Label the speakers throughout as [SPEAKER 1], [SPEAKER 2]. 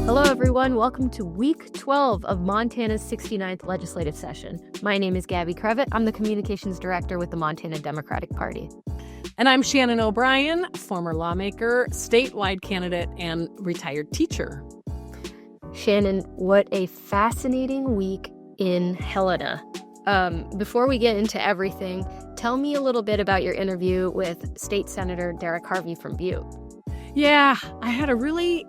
[SPEAKER 1] Hello, everyone. Welcome to week 12 of Montana's 69th legislative session. My name is Gabby Crevitt. I'm the communications director with the Montana Democratic Party.
[SPEAKER 2] And I'm Shannon O'Brien, former lawmaker, statewide candidate, and retired teacher.
[SPEAKER 1] Shannon, what a fascinating week in Helena. Before we get into everything, tell me a little bit about your interview with State Senator Derek Harvey from Butte.
[SPEAKER 2] Yeah, I had a really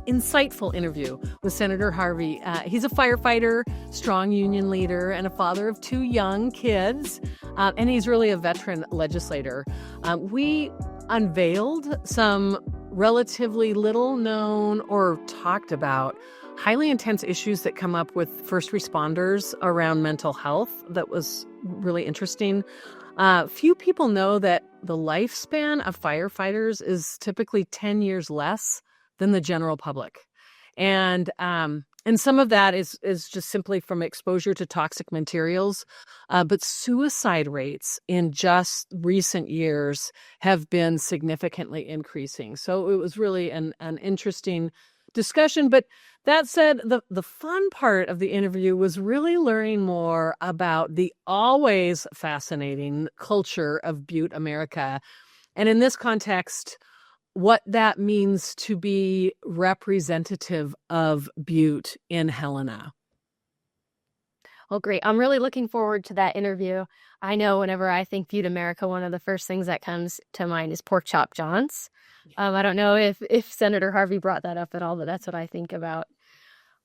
[SPEAKER 2] insightful interview with Senator Harvey. He's a firefighter, strong union leader, and a father of two young kids, and he's really a veteran legislator. We unveiled some relatively little known or talked about highly intense issues that come up with first responders around mental health. That was really interesting. Few people know that the lifespan of firefighters is typically 10 years less than the general public. And some of that is just simply from exposure to toxic materials. But suicide rates in just recent years have been significantly increasing. So it was really an interesting discussion. But that said, the fun part of the interview was really learning more about the always fascinating culture of Butte, America. And in this context, what that means to be representative of Butte in Helena.
[SPEAKER 1] Well, great. I'm really looking forward to that interview. I know whenever I think Butte, America, one of the first things that comes to mind is pork chop Johns. I don't know if Senator Harvey brought that up at all, but that's what I think about.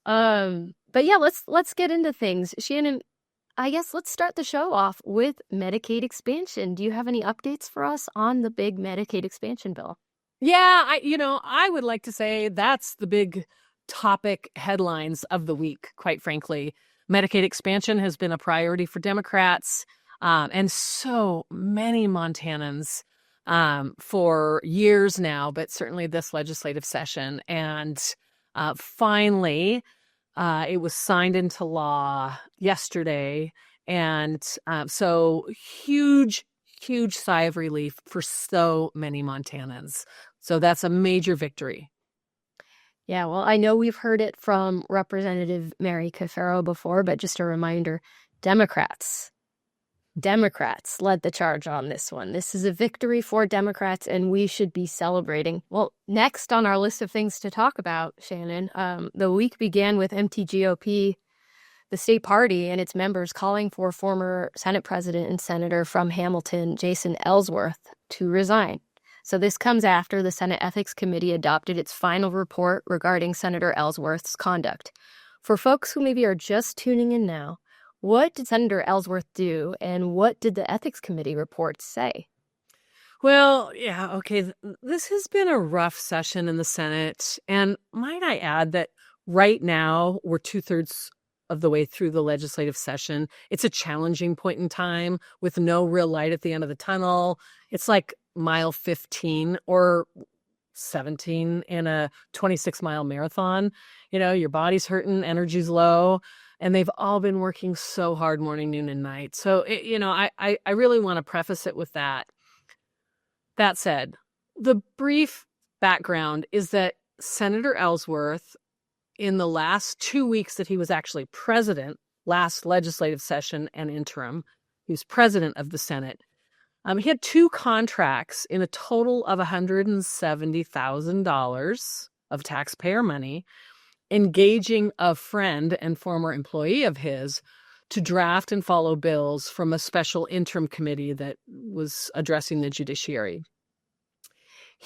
[SPEAKER 1] But yeah, let's get into things. Shannon, I guess let's start the show off with Medicaid expansion. Do you have any updates for us on the big Medicaid expansion bill?
[SPEAKER 2] Yeah, I would like to say that's the big topic headlines of the week, quite frankly. Medicaid expansion has been a priority for Democrats and so many Montanans for years now, but certainly this legislative session. And finally, it was signed into law yesterday. And so huge sigh of relief for so many Montanans. So that's a major victory.
[SPEAKER 1] Yeah, well, I know we've heard it from Representative Mary Cafaro before, but just a reminder, Democrats led the charge on this one. This is a victory for Democrats, and we should be celebrating. Well, next on our list of things to talk about, Shannon, the week began with MTGOP, the state party, and its members calling for former Senate President and Senator from Hamilton, Jason Ellsworth, to resign. So this comes after the Senate Ethics Committee adopted its final report regarding Senator Ellsworth's conduct. For folks who maybe are just tuning in now, what did Senator Ellsworth do, and what did the Ethics Committee report say?
[SPEAKER 2] Well, yeah, okay. This has been a rough session in the Senate. And might I add that right now we're 2/3 of the way through the legislative session. It's a challenging point in time with no real light at the end of the tunnel. It's like mile 15 or 17 in a 26-mile marathon. Your body's hurting, energy's low, and they've all been working so hard morning, noon, and night. So, I really want to preface it with that. That said, the brief background is that Senator Ellsworth, in the last 2 weeks that he was actually president, last legislative session and interim, he was president of the Senate. He had two contracts in a total of $170,000 of taxpayer money, engaging a friend and former employee of his to draft and follow bills from a special interim committee that was addressing the judiciary.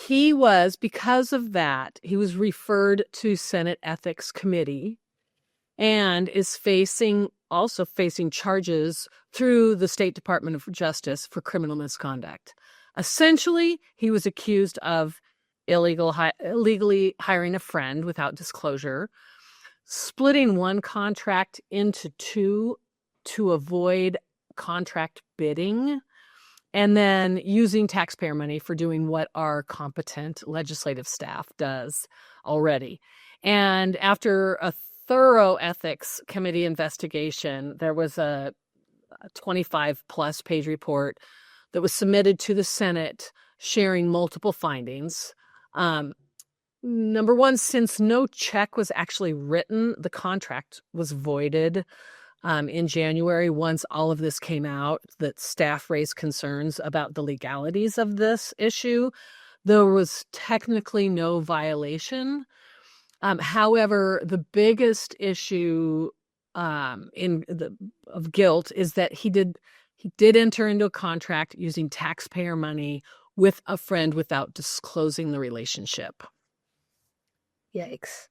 [SPEAKER 2] Because of that, he was referred to Senate Ethics Committee and is also facing charges through the State Department of Justice for criminal misconduct. Essentially, he was accused of illegally hiring a friend without disclosure, splitting one contract into two to avoid contract bidding, and then using taxpayer money for doing what our competent legislative staff does already. And after a thorough ethics committee investigation, there was a 25-plus page report that was submitted to the Senate, sharing multiple findings. Number one, since no check was actually written, the contract was voided in January. Once all of this came out, that staff raised concerns about the legalities of this issue. There was technically no violation. However, the biggest issue of guilt is that he did enter into a contract using taxpayer money with a friend without disclosing the relationship.
[SPEAKER 1] Yikes.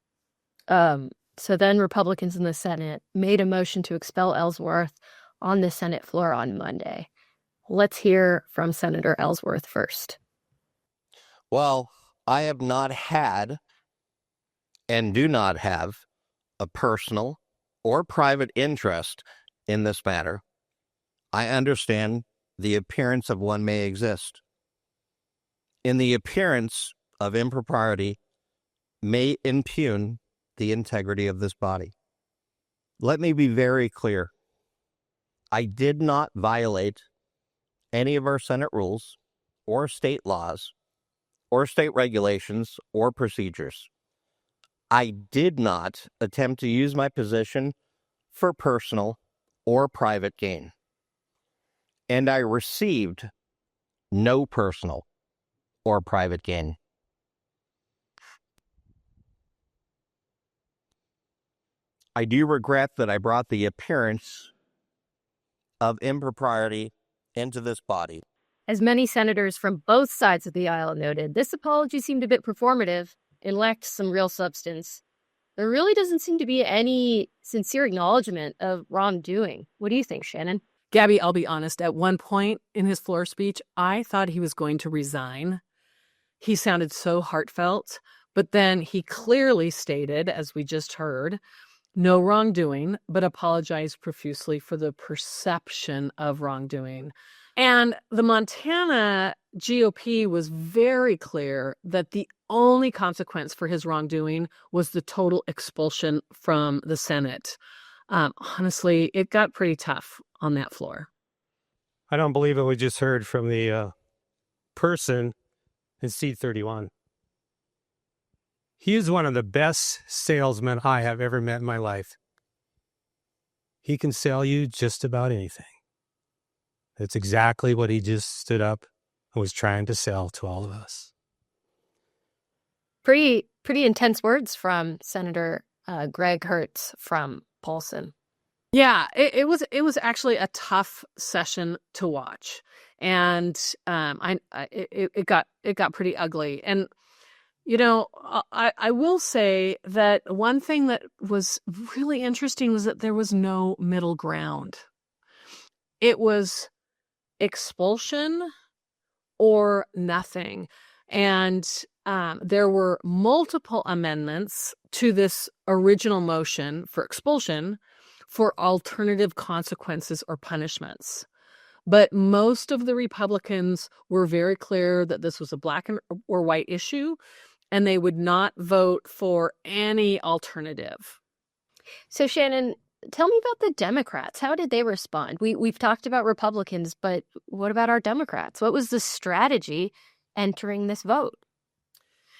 [SPEAKER 1] So then Republicans in the Senate made a motion to expel Ellsworth on the Senate floor on Monday. Let's hear from Senator Ellsworth first.
[SPEAKER 3] Well, I have not had and do not have a personal or private interest in this matter. I understand the appearance of one may exist. In the appearance of impropriety may impugn the integrity of this body. Let me be very clear. I did not violate any of our Senate rules or state laws or state regulations or procedures. I did not attempt to use my position for personal or private gain. And I received no personal or private gain. I do regret that I brought the appearance of impropriety into this body.
[SPEAKER 1] As many senators from both sides of the aisle noted, this apology seemed a bit performative and lacked some real substance. There really doesn't seem to be any sincere acknowledgement of wrongdoing. What do you think, Shannon?
[SPEAKER 2] Gabby, I'll be honest, at one point in his floor speech, I thought he was going to resign. He sounded so heartfelt, but then he clearly stated, as we just heard, no wrongdoing, but apologized profusely for the perception of wrongdoing. And the Montana GOP was very clear that the only consequence for his wrongdoing was the total expulsion from the Senate. Honestly, it got pretty tough on that floor.
[SPEAKER 4] I don't believe what we just heard from the person in seat 31. He is one of the best salesmen I have ever met in my life. He can sell you just about anything. That's exactly what he just stood up and was trying to sell to all of us.
[SPEAKER 1] Pretty intense words from Senator Greg Hertz from Paulson.
[SPEAKER 2] Yeah, it was actually a tough session to watch, and it got pretty ugly. And you know, I will say that one thing that was really interesting was that there was no middle ground. It was expulsion or nothing. And there were multiple amendments to this original motion for expulsion for alternative consequences or punishments. But most of the Republicans were very clear that this was a black or white issue, and they would not vote for any alternative.
[SPEAKER 1] So, Shannon, tell me about the Democrats. How did they respond? We've talked about Republicans, but what about our Democrats? What was the strategy entering this vote?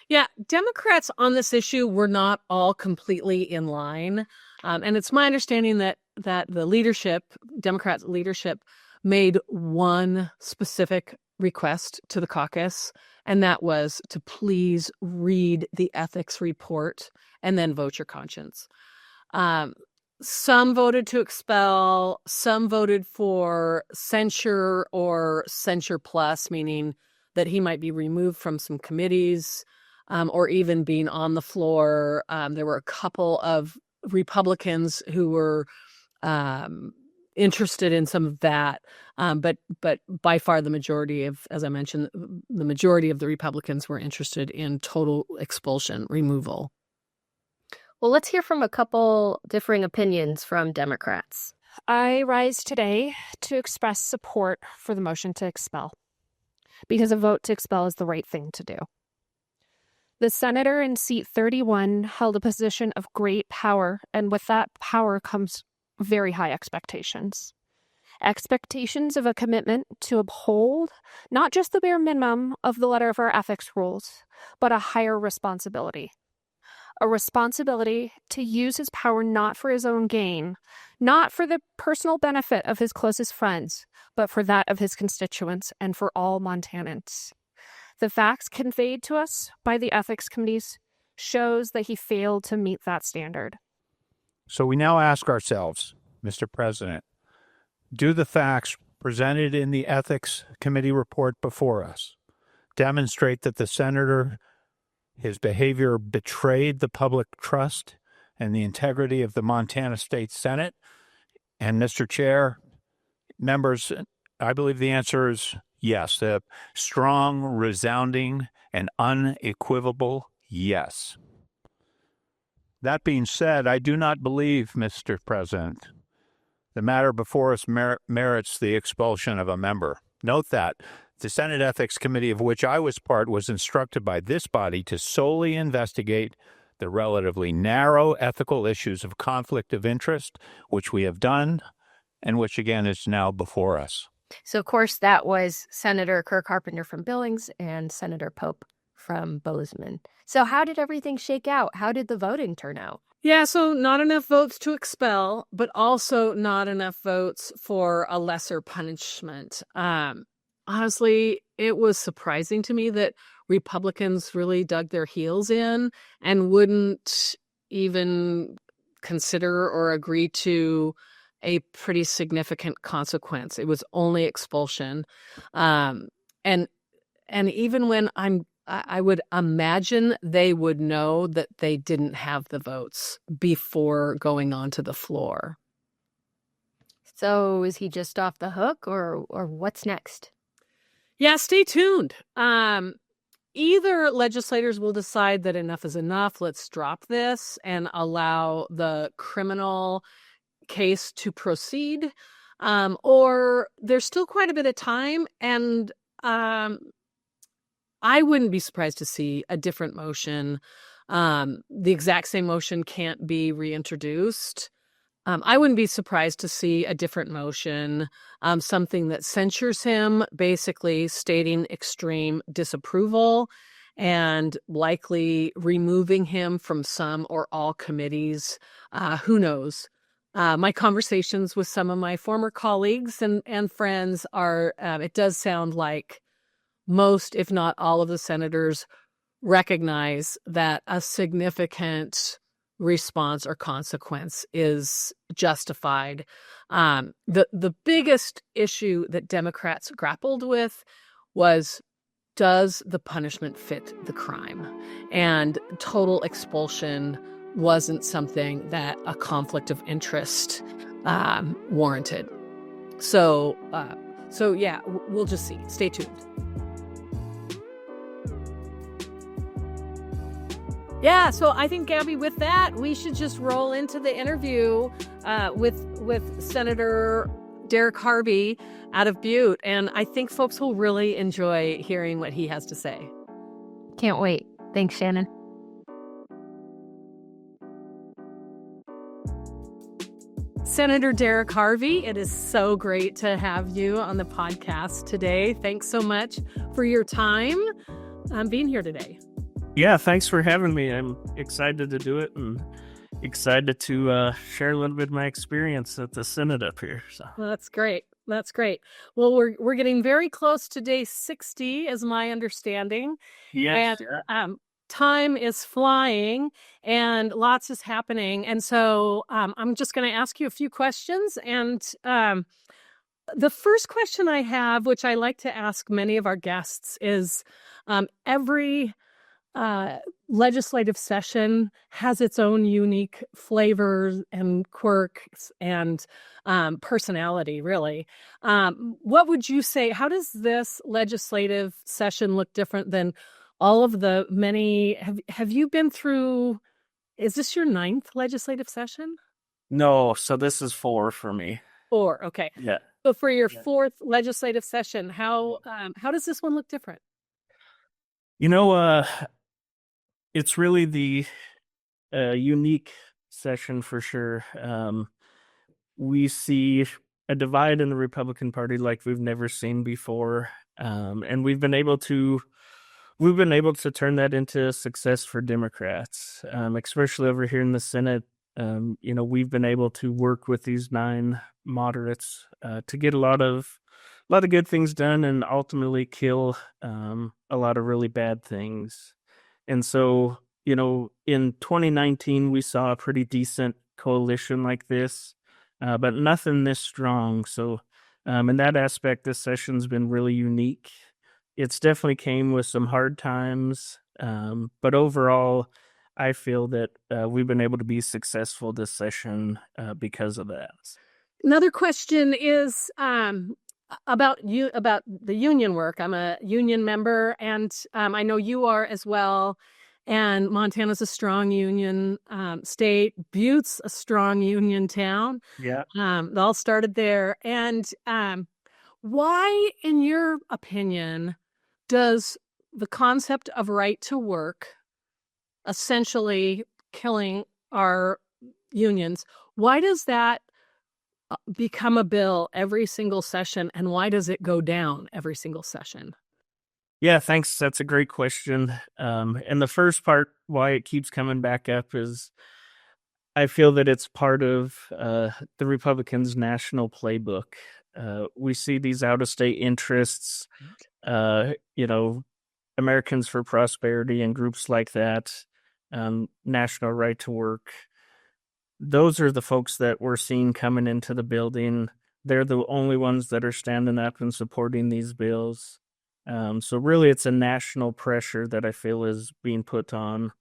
[SPEAKER 2] Yeah, Democrats on this issue were not all completely in line. And it's my understanding that the leadership, Democrats leadership, made one specific request to the caucus, and that was to please read the ethics report and then vote your conscience. Some voted to expel, some voted for censure or censure plus, meaning that he might be removed from some committees or even being on the floor. There were a couple of Republicans who were interested in some of that. But by far the majority of, as I mentioned, the majority of the Republicans were interested in total expulsion, removal.
[SPEAKER 1] Well, let's hear from a couple differing opinions from Democrats.
[SPEAKER 5] I rise today to express support for the motion to expel, because a vote to expel is the right thing to do. The senator in seat 31 held a position of great power, and with that power comes very high expectations. expectations of a commitment to uphold not just the bare minimum of the letter of our ethics rules, but a higher responsibility. A responsibility to use his power not for his own gain, not for the personal benefit of his closest friends, but for that of his constituents and for all Montanans. The facts conveyed to us by the ethics committees shows that he failed to meet that standard.
[SPEAKER 6] So we now ask ourselves, Mr. President, do the facts presented in the Ethics Committee report before us demonstrate that the senator, his behavior betrayed the public trust and the integrity of the Montana State Senate? And Mr. Chair, members, I believe the answer is yes, a strong, resounding, and unequivocal yes. That being said, I do not believe, Mr. President, the matter before us merits the expulsion of a member. Note that the Senate Ethics Committee, of which I was part, was instructed by this body to solely investigate the relatively narrow ethical issues of conflict of interest, which we have done, and which, again, is now before us.
[SPEAKER 1] So, of course, that was Senator Kirk Carpenter from Billings and Senator Pope from Bozeman. So how did everything shake out? How did the voting turn out?
[SPEAKER 2] Yeah, so not enough votes to expel, but also not enough votes for a lesser punishment. Honestly, it was surprising to me that Republicans really dug their heels in and wouldn't even consider or agree to a pretty significant consequence. It was only expulsion. And even when I would imagine they would know that they didn't have the votes before going onto the floor.
[SPEAKER 1] So is he just off the hook or what's next?
[SPEAKER 2] Yeah, stay tuned. Either legislators will decide that enough is enough, let's drop this and allow the criminal case to proceed, or there's still quite a bit of time, and I wouldn't be surprised to see a different motion. The exact same motion can't be reintroduced. I wouldn't be surprised to see a different motion, something that censures him, basically stating extreme disapproval and likely removing him from some or all committees. Who knows? My conversations with some of my former colleagues and friends are, it does sound like most, if not all, of the senators recognize that a significant response or consequence is justified. The biggest issue that Democrats grappled with was, does the punishment fit the crime? And total expulsion wasn't something that a conflict of interest warranted. So yeah, we'll just see. Stay tuned. Yeah, so I think, Gabby, with that, we should just roll into the interview with Senator Derek Harvey out of Butte. And I think folks will really enjoy hearing what he has to say.
[SPEAKER 1] Can't wait. Thanks, Shannon.
[SPEAKER 2] Senator Derek Harvey, it is so great to have you on the podcast today. Thanks so much for your time being here today.
[SPEAKER 7] Yeah, thanks for having me. I'm excited to do it and excited to share a little bit of my experience at the Senate up here. So
[SPEAKER 2] well, that's great. That's great. Well, we're getting very close to day 60, is my understanding.
[SPEAKER 7] Yes.
[SPEAKER 2] And time is flying and lots is happening. And so I'm just going to ask you a few questions. And the first question I have, which I like to ask many of our guests, is every legislative session has its own unique flavors and quirks and personality, really. What would you say, how does this legislative session look different than all of the many? Have you been through, is this your 9th legislative session?
[SPEAKER 7] No, so this is 4 for me.
[SPEAKER 2] 4, okay.
[SPEAKER 7] Yeah.
[SPEAKER 2] So for your 4th legislative session, how does this one look different?
[SPEAKER 7] You know, it's really the unique session for sure. We see a divide in the Republican Party like we've never seen before, and we've been able to turn that into success for Democrats, especially over here in the Senate. We've been able to work with these 9 moderates to get a lot of good things done and ultimately kill a lot of really bad things. And so, in 2019, we saw a pretty decent coalition like this, but nothing this strong. So, in that aspect, this session's been really unique. It's definitely came with some hard times, but overall, I feel that we've been able to be successful this session because of that.
[SPEAKER 2] Another question is about the union work. I'm a union member, and I know you are as well. And Montana's a strong union state. Butte's a strong union town.
[SPEAKER 7] Yeah.
[SPEAKER 2] It all started there. And why, in your opinion, does the concept of right to work, essentially killing our unions, why does that become a bill every single session, and why does it go down every single session?
[SPEAKER 7] Yeah, thanks. That's a great question. And the first part, why it keeps coming back up, is I feel that it's part of the Republicans' national playbook. We see these out-of-state interests, Americans for Prosperity and groups like that, National Right to Work. Those are the folks that we're seeing coming into the building. They're the only ones that are standing up and supporting these bills. So really, it's a national pressure that I feel is being put on.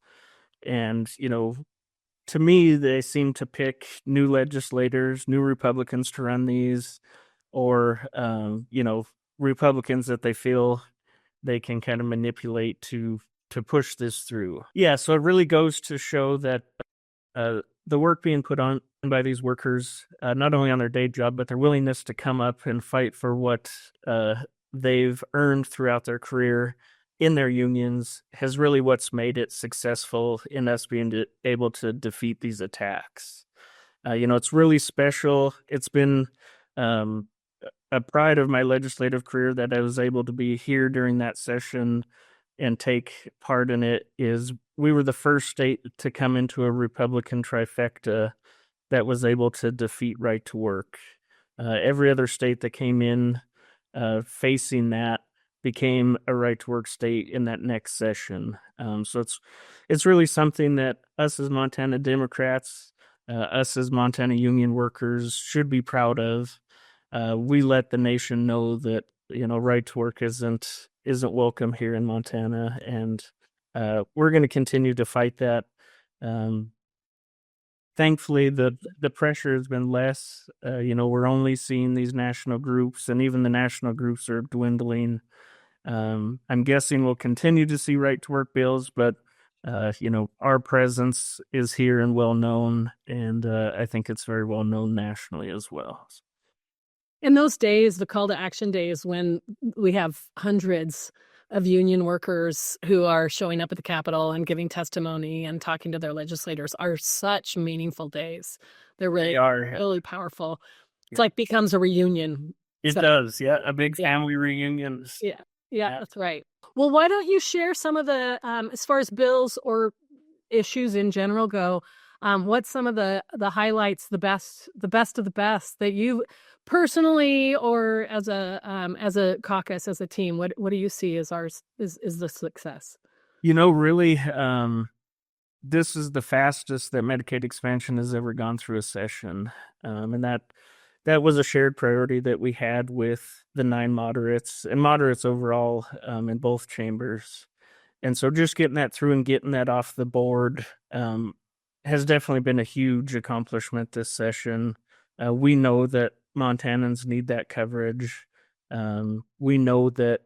[SPEAKER 7] And, to me, they seem to pick new legislators, new Republicans to run these, or, Republicans that they feel they can kind of manipulate to push this through. Yeah, so it really goes to show that the work being put on by these workers, not only on their day job, but their willingness to come up and fight for what they've earned throughout their career in their unions, has really what's made it successful in us being able to defeat these attacks. It's really special. It's been a pride of my legislative career that I was able to be here during that session and take part in it. Is we were the first state to come into a Republican trifecta that was able to defeat right to work. Every other state that came in facing that became a right to work state in that next session. So it's really something that us as Montana Democrats, us as Montana union workers should be proud of. We let the nation know that right to work isn't welcome here in Montana, and we're going to continue to fight that. Thankfully, the pressure has been less. We're only seeing these national groups, and even the national groups are dwindling. I'm guessing we'll continue to see right to work bills, but our presence is here and well known, and I think it's very well known nationally as well.
[SPEAKER 2] In those days, the call to action days, when we have hundreds of union workers who are showing up at the Capitol and giving testimony and talking to their legislators, are such meaningful days. They're really powerful. It's like becomes a reunion.
[SPEAKER 7] It does, yeah. A big family reunion.
[SPEAKER 2] Yeah, that's right. Well, why don't you share some of the, as far as bills or issues in general go, what's some of the highlights, the best of the best that you personally, or as a caucus, as a team, what do you see as is the success?
[SPEAKER 7] Really, this is the fastest that Medicaid expansion has ever gone through a session, and that was a shared priority that we had with the 9 moderates and moderates overall in both chambers. And so just getting that through and getting that off the board has definitely been a huge accomplishment this session. We know that Montanans need that coverage. We know that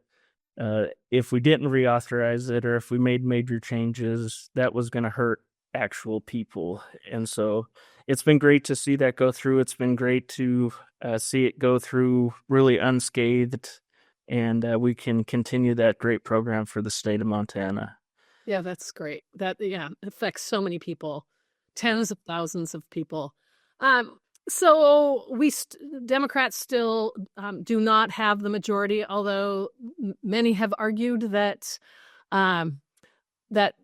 [SPEAKER 7] if we didn't reauthorize it, or if we made major changes, that was going to hurt actual people. And so it's been great to see that go through. It's been great to see it go through really unscathed, and we can continue that great program for the state of Montana.
[SPEAKER 2] Yeah, that's great. That affects so many people, tens of thousands of people. So Democrats still do not have the majority, although many have argued that that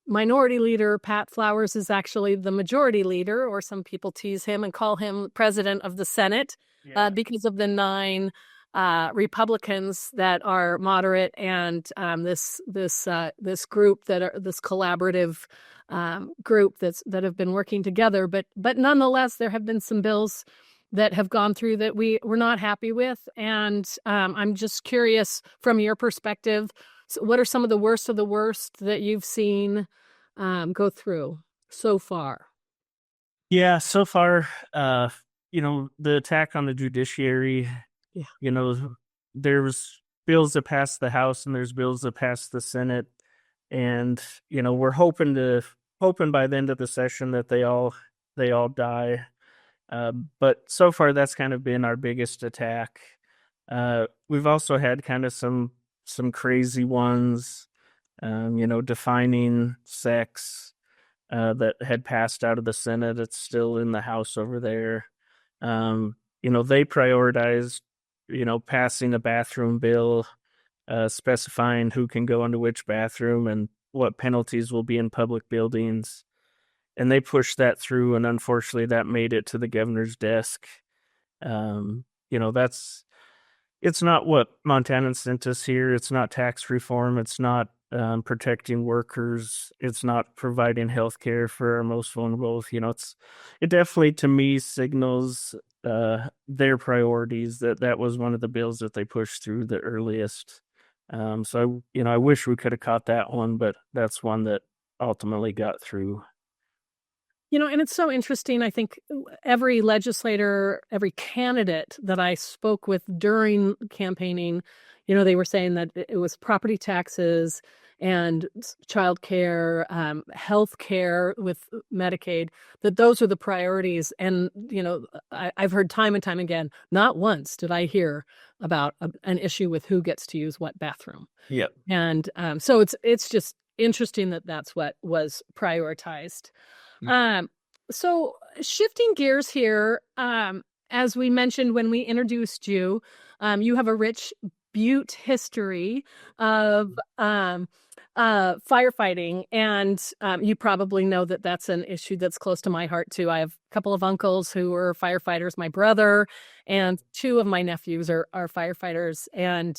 [SPEAKER 2] Minority Leader Pat Flowers is actually the majority leader, or some people tease him and call him president of the Senate because of the 9 Republicans that are moderate and this group this collaborative group that have been working together. But nonetheless, there have been some bills that have gone through that we're not happy with, and I'm just curious from your perspective. So what are some of the worst that you've seen go through so far?
[SPEAKER 7] Yeah, so far, the attack on the judiciary, there's bills that pass the House and there's bills that pass the Senate. And, we're hoping by the end of the session that they all die. But so far, that's kind of been our biggest attack. We've also had kind of some crazy ones, defining sex that had passed out of the Senate. It's still in the House over there. They prioritized, passing a bathroom bill, specifying who can go into which bathroom and what penalties will be in public buildings. And they pushed that through, and unfortunately that made it to the governor's desk. It's not what Montanans sent us here. It's not tax reform. It's not protecting workers. It's not providing health care for our most vulnerable. It definitely, to me, signals their priorities. That was one of the bills that they pushed through the earliest. So I wish we could have caught that one, but that's one that ultimately got through.
[SPEAKER 2] And it's so interesting. I think every legislator, every candidate that I spoke with during campaigning, they were saying that it was property taxes and child care, health care with Medicaid, that those are the priorities. And, I've heard time and time again, not once did I hear about an issue with who gets to use what bathroom.
[SPEAKER 7] Yep.
[SPEAKER 2] And so it's just interesting that that's what was prioritized. So shifting gears here, as we mentioned when we introduced you, you have a rich Butte history of firefighting, and you probably know that that's an issue that's close to my heart too. I have a couple of uncles who were firefighters, my brother, and 2 of my nephews are firefighters, and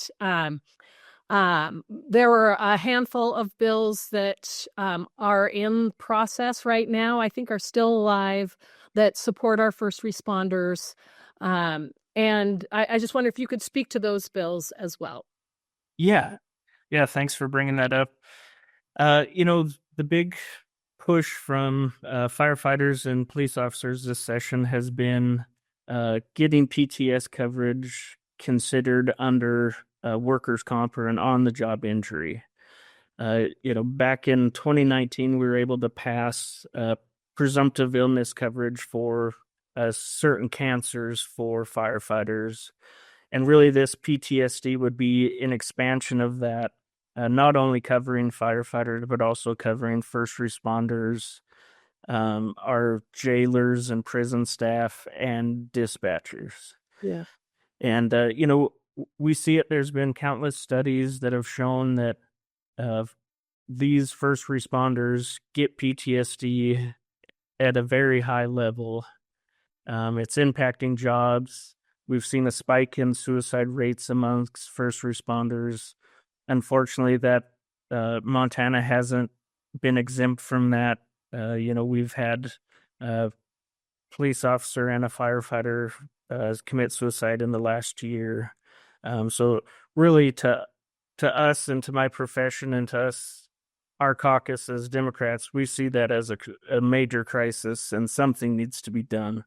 [SPEAKER 2] there were a handful of bills that are in process right now, I think are still alive, that support our first responders. And I just wonder if you could speak to those bills as well.
[SPEAKER 7] Yeah, thanks for bringing that up. The big push from firefighters and police officers this session has been getting PTS coverage considered under workers' comp or an on-the-job injury. Back in 2019, we were able to pass presumptive illness coverage for certain cancers for firefighters. And really, this PTSD would be an expansion of that, not only covering firefighters, but also covering first responders, our jailers and prison staff, and dispatchers.
[SPEAKER 2] Yeah.
[SPEAKER 7] And, we see it. There's been countless studies that have shown that these first responders get PTSD at a very high level. It's impacting jobs. We've seen a spike in suicide rates amongst first responders. Unfortunately, that Montana hasn't been exempt from that. We've had a police officer and a firefighter commit suicide in the last year. So really, to us and to my profession and to us, our caucus as Democrats, we see that as a major crisis, and something needs to be done.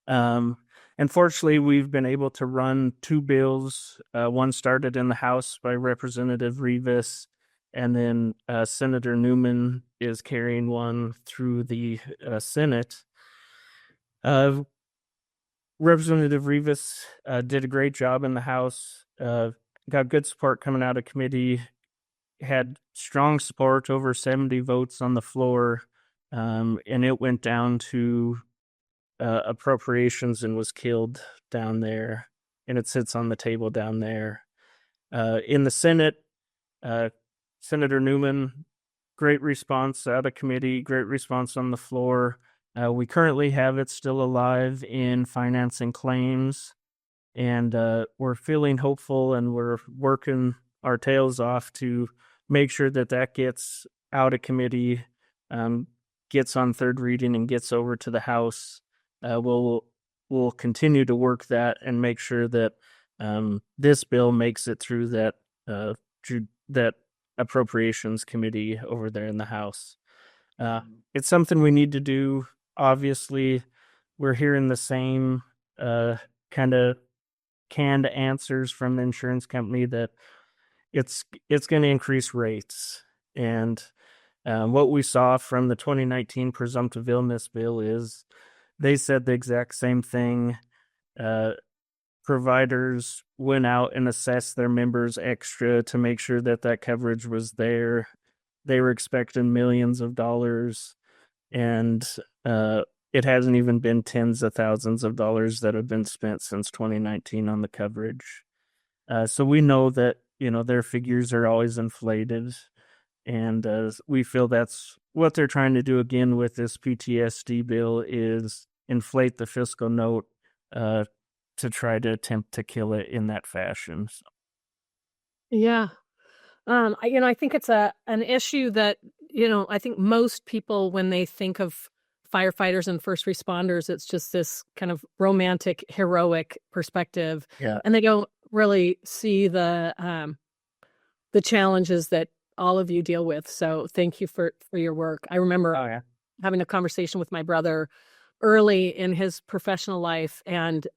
[SPEAKER 7] Yeah. Unfortunately, we've been able to run 2 bills. One started in the House by Representative Rivas, and then Senator Newman is carrying one through the Senate. Representative Rivas did a great job in the House, got good support coming out of committee, had strong support, over 70 votes on the floor, and it went down to appropriations and was killed down there, and it sits on the table down there. In the Senate, Senator Newman, great response out of committee, great response on the floor. We currently have it still alive in finance and claims, and we're feeling hopeful, and we're working our tails off to make sure that that gets out of committee, gets on third reading, and gets over to the House. We'll continue to work that and make sure that this bill makes it through that appropriations committee over there in the House. It's something we need to do. Obviously, we're hearing the same kind of canned answers from the insurance company that it's going to increase rates. And what we saw from the 2019 presumptive illness bill is they said the exact same thing. Providers went out and assessed their members extra to make sure that that coverage was there. They were expecting millions of dollars, and it hasn't even been tens of thousands of dollars that have been spent since 2019 on the coverage. So we know that, their figures are always inflated, and we feel that's what they're trying to do again with this PTSD bill, is inflate the fiscal note to try to attempt to kill it in that fashion. So.
[SPEAKER 2] Yeah. I think it's an issue that, I think most people, when they think of firefighters and first responders, it's just this kind of romantic, heroic perspective.
[SPEAKER 7] Yeah.
[SPEAKER 2] And they don't really see the challenges that all of you deal with. So thank you for your work. I remember having a conversation with my brother early in his professional life, and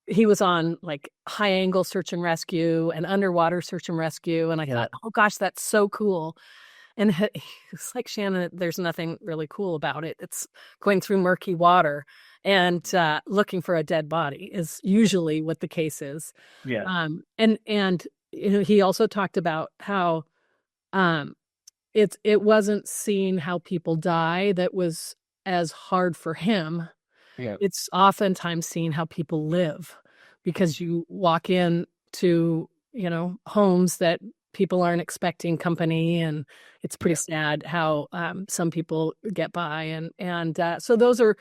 [SPEAKER 2] he was on like high angle search and rescue and underwater search and rescue. And I thought, oh gosh, that's so cool. And it's like, Shannon, there's nothing really cool about it. It's going through murky water and looking for a dead body is usually what the case is.
[SPEAKER 7] Yeah.
[SPEAKER 2] And he also talked about how it wasn't seeing how people die that was as hard for him.
[SPEAKER 7] Yeah.
[SPEAKER 2] It's oftentimes seeing how people live, because you walk in to, homes that people aren't expecting company, and it's pretty sad how some people get by, and so those are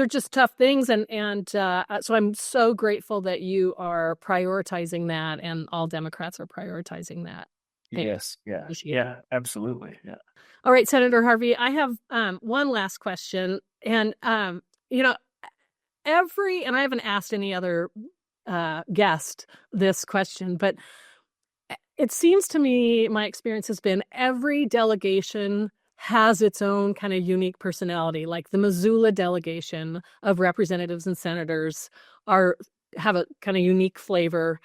[SPEAKER 2] just tough things, and so I'm so grateful that you are prioritizing that, and all Democrats are prioritizing that.
[SPEAKER 7] Yes. Yeah. Yeah. Absolutely. Yeah.
[SPEAKER 2] All right, Senator Harvey, I have one last question, and and I haven't asked any other guest this question, but it seems to me, my experience has been every delegation has its own kind of unique personality. Like the Missoula delegation of representatives and senators have a kind of unique flavor,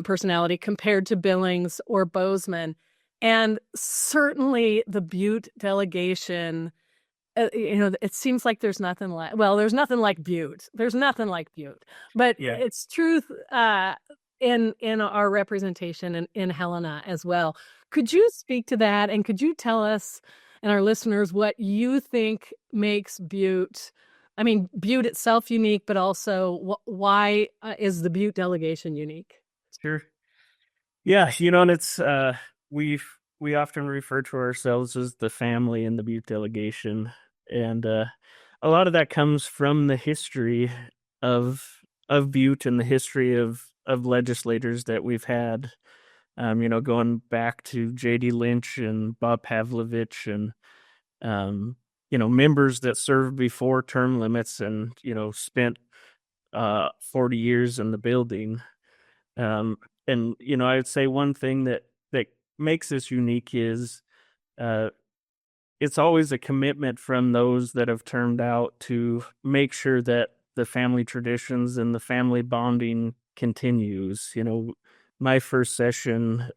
[SPEAKER 2] personality compared to Billings or Bozeman. And certainly the Butte delegation, it seems like there's nothing like Butte. There's nothing like Butte. But it's truth in our representation in Helena as well. Could you speak to that? And could you tell us and our listeners what you think makes Butte, Butte itself unique, but also why is the Butte delegation unique?
[SPEAKER 7] Sure. Yeah, and it's we often refer to ourselves as the family in the Butte delegation, and a lot of that comes from the history of Butte and the history of legislators that we've had, going back to J.D. Lynch and Bob Pavlovich, and members that served before term limits and spent 40 years in the building. And I would say one thing that makes this unique is it's always a commitment from those that have turned out to make sure that the family traditions and the family bonding continues. My first session,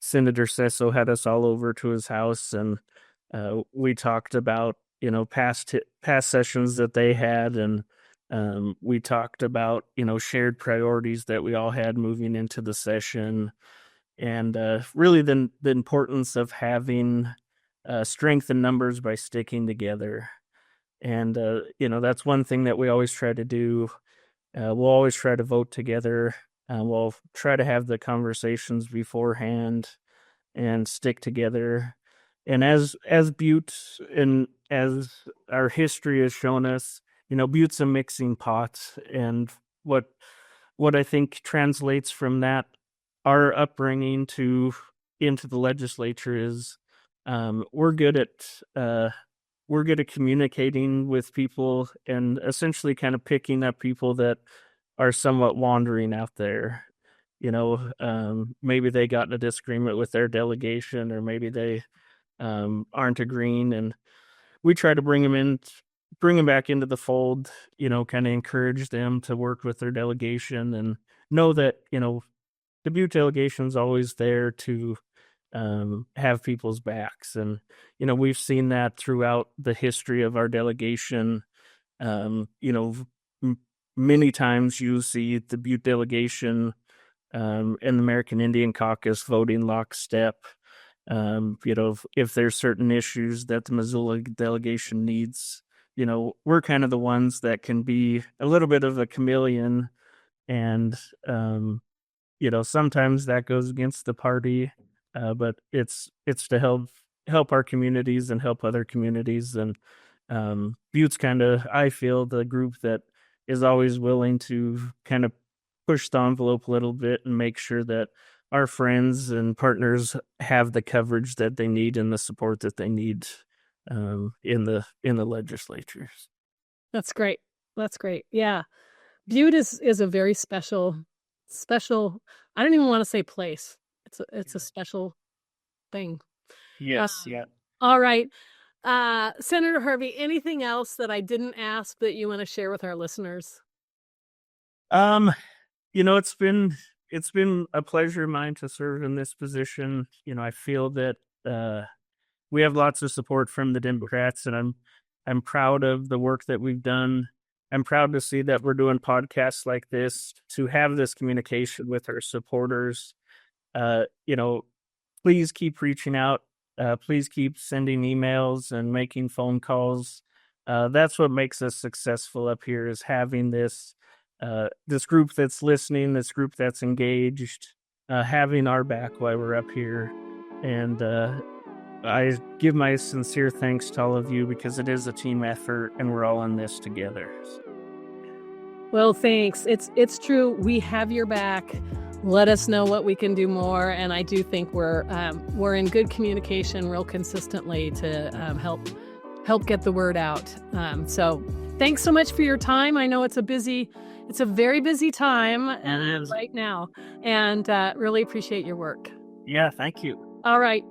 [SPEAKER 7] Senator Sesso had us all over to his house, and we talked about past sessions that they had, and we talked about shared priorities that we all had moving into the session, and really the importance of having strength in numbers by sticking together. And, that's one thing that we always try to do. We'll always try to vote together. We'll try to have the conversations beforehand and stick together. And as Butte and as our history has shown us, Butte's a mixing pot. And what I think translates from that, our upbringing into the legislature is we're good at communicating with people and essentially kind of picking up people that are somewhat wandering out there. Maybe they got in a disagreement with their delegation, or maybe they aren't agreeing, and we try to bring them back into the fold, kind of encourage them to work with their delegation and know that, the Butte delegation is always there to have people's backs. And, we've seen that throughout the history of our delegation. Many times you see the Butte delegation and the American Indian Caucus voting lockstep. If there's certain issues that the Missoula delegation needs, we're kind of the ones that can be a little bit of a chameleon. And, sometimes that goes against the party, but it's to help our communities and help other communities. And Butte's kind of, I feel, the group that is always willing to kind of push the envelope a little bit and make sure that our friends and partners have the coverage that they need and the support that they need in the legislature.
[SPEAKER 2] That's great. That's great. Yeah. Butte is a very special, I don't even want to say place. It's a special thing.
[SPEAKER 7] Yes. Yeah.
[SPEAKER 2] All right. Senator Harvey, anything else that I didn't ask that you want to share with our listeners?
[SPEAKER 7] It's been a pleasure of mine to serve in this position. I feel that we have lots of support from the Democrats, and I'm proud of the work that we've done. I'm proud to see that we're doing podcasts like this to have this communication with our supporters. Please keep reaching out. Please keep sending emails and making phone calls. That's what makes us successful up here, is having this group that's listening, this group that's engaged, having our back while we're up here. And I give my sincere thanks to all of you, because it is a team effort and we're all in this together.
[SPEAKER 2] Well, thanks. It's true. We have your back. Let us know what we can do more. And I do think we're in good communication real consistently to help get the word out. So thanks so much for your time. I know it's a very busy time right now, and really appreciate your work.
[SPEAKER 7] Yeah, thank you.
[SPEAKER 2] All right.